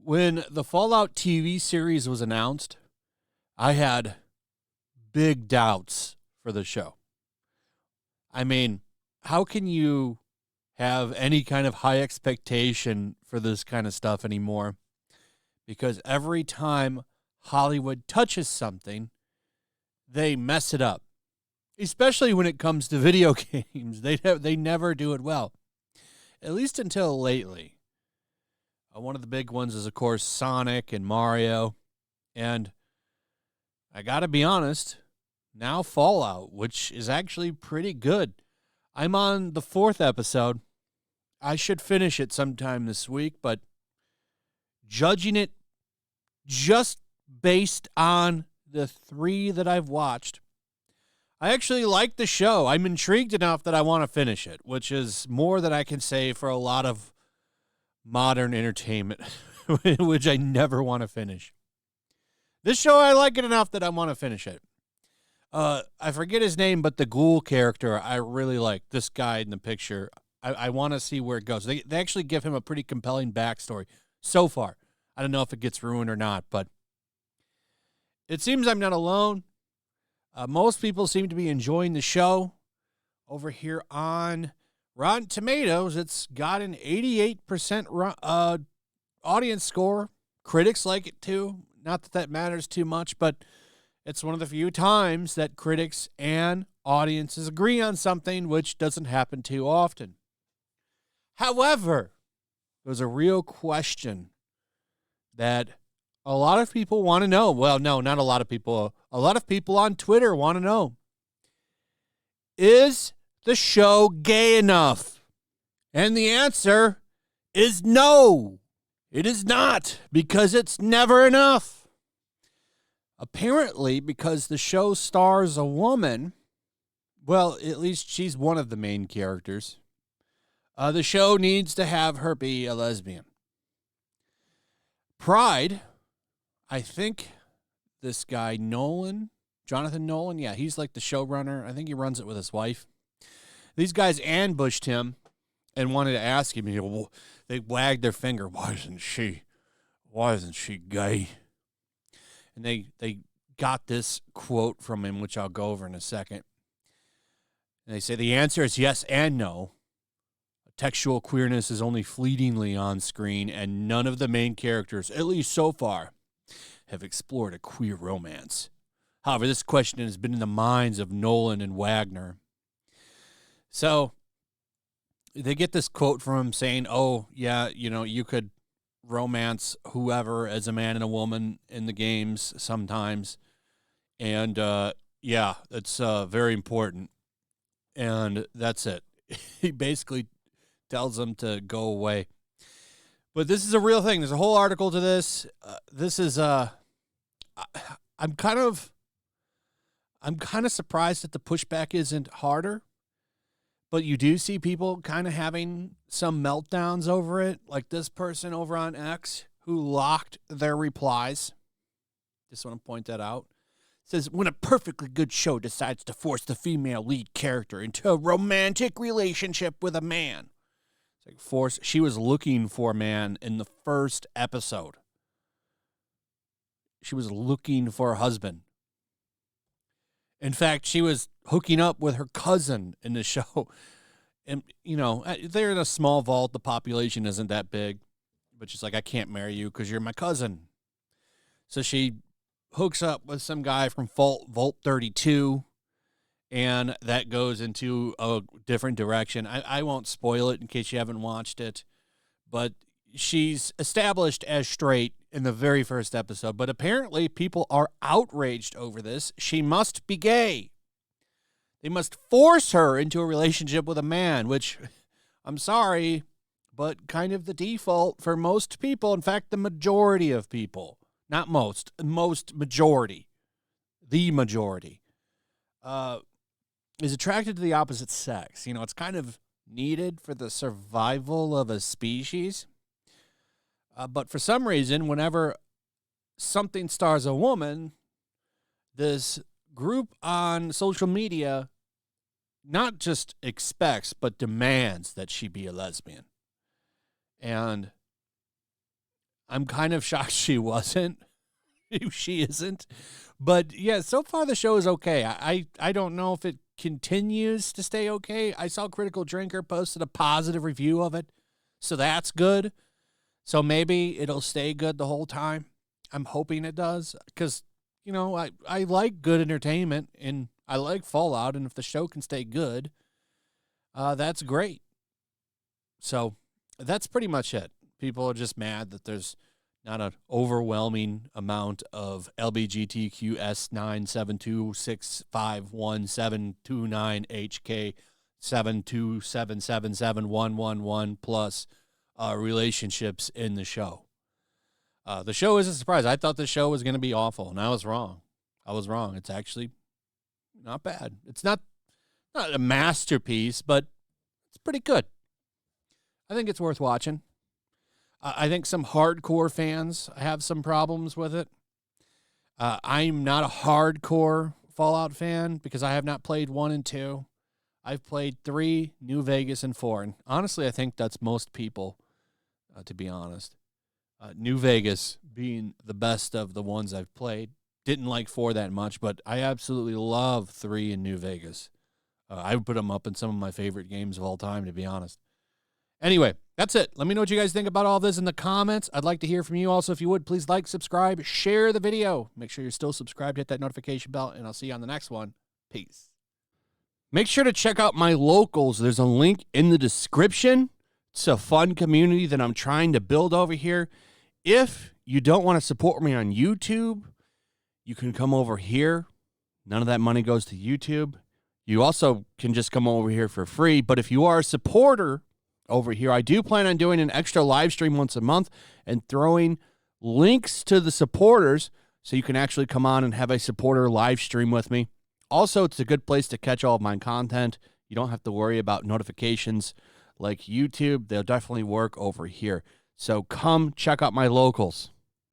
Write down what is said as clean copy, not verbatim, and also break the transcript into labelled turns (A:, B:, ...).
A: When the Fallout TV series was announced, I had big doubts for the show. I mean, how can you have any kind of high expectation for this kind of stuff anymore? Because every time Hollywood touches something, they mess it up. Especially when it comes to video games. They never do it well. At least until lately. One of the big ones is, of course, Sonic and Mario. And I got to be honest, now Fallout, which is actually pretty good. I'm on the 4th episode. I should finish it sometime this week, but judging it just based on the 3 that I've watched, I actually like the show. I'm intrigued enough that I want to finish it, which is more than I can say for a lot of modern entertainment, which I never want to finish. This show, I like it enough that I want to finish it. I forget his name, but the ghoul character, I really like. This guy in the picture, I want to see where it goes. They actually give him a pretty compelling backstory so far. I don't know if it gets ruined or not, but it seems I'm not alone. Most people seem to be enjoying the show. Over here on Rotten Tomatoes, it's got an 88% audience score. Critics like it too. Not that matters too much, but it's one of the few times that critics and audiences agree on something, which doesn't happen too often. However, there's a real question that a lot of people want to know. Well, no, not a lot of people. A lot of people on Twitter want to know. Is the show gay enough? And the answer is no. It is not, because it's never enough. Apparently, because the show stars a woman, well, at least she's one of the main characters, the show needs to have her be a lesbian. Pride, I think this guy Jonathan Nolan, yeah, he's like the showrunner. I think he runs it with his wife. These guys ambushed him and wanted to ask him. They wagged their finger. Why isn't she gay? And they got this quote from him, which I'll go over in a second. And they say the answer is yes and no. Textual queerness is only fleetingly on screen, and none of the main characters, at least so far, have explored a queer romance. However, this question has been in the minds of Nolan and Wagner. So they get this quote from him saying, oh, yeah, you could romance whoever as a man and a woman in the games sometimes. And, yeah, it's very important. And that's it. He basically tells them to go away. But this is a real thing. There's a whole article to this. This is I'm kind of surprised that the pushback isn't harder. But you do see people kind of having some meltdowns over it, like this person over on X who locked their replies. Just want to point that out. It says, when a perfectly good show decides to force the female lead character into a romantic relationship with a man. It's like she was looking for a man in the first episode. She was looking for a husband. In fact, she was hooking up with her cousin in the show. And, they're in a small vault. The population isn't that big. But she's like, I can't marry you because you're my cousin. So she hooks up with some guy from Vault 32. And that goes into a different direction. I won't spoil it in case you haven't watched it. But she's established as straight in the very first episode. But apparently people are outraged over this. She must be gay. They must force her into a relationship with a man, which, I'm sorry, but kind of the default for most people. In fact, the majority of people. Not most majority. The majority. Is attracted to the opposite sex. It's kind of needed for the survival of a species. But for some reason, whenever something stars a woman, this group on social media not just expects, but demands that she be a lesbian. And I'm kind of shocked she wasn't. She isn't. But yeah, so far the show is okay. I don't know if it continues to stay okay. I saw Critical Drinker posted a positive review of it, so that's good. So maybe it'll stay good the whole time. I'm hoping it does, because, you know, I like good entertainment, and I like Fallout, and if the show can stay good, that's great. So that's pretty much it. People are just mad that there's not an overwhelming amount of LBGTQS972651729HK 7277711 plus relationships in the show. The show is a surprise. I thought the show was going to be awful, and I was wrong. It's actually not bad. It's not a masterpiece, but it's pretty good. I think it's worth watching. I think some hardcore fans have some problems with it. I'm not a hardcore Fallout fan because I have not played 1 and 2. I've played 3, New Vegas, and 4. And honestly, I think that's most people, to be honest. New Vegas being the best of the ones I've played. Didn't like 4 that much, but I absolutely love 3 in New Vegas. I would put them up in some of my favorite games of all time, to be honest. Anyway, that's it. Let me know what you guys think about all this in the comments. I'd like to hear from you. Also, if you would, please like, subscribe, share the video. Make sure you're still subscribed, hit that notification bell, and I'll see you on the next one. Peace. Make sure to check out my locals. There's a link in the description. It's a fun community that I'm trying to build over here. If you don't want to support me on YouTube, you can come over here. None of that money goes to YouTube. You also can just come over here for free. But if you are a supporter over here, I do plan on doing an extra live stream once a month and throwing links to the supporters so you can actually come on and have a supporter live stream with me. Also, it's a good place to catch all of my content. You don't have to worry about notifications like YouTube. They'll definitely work over here. So come check out my locals.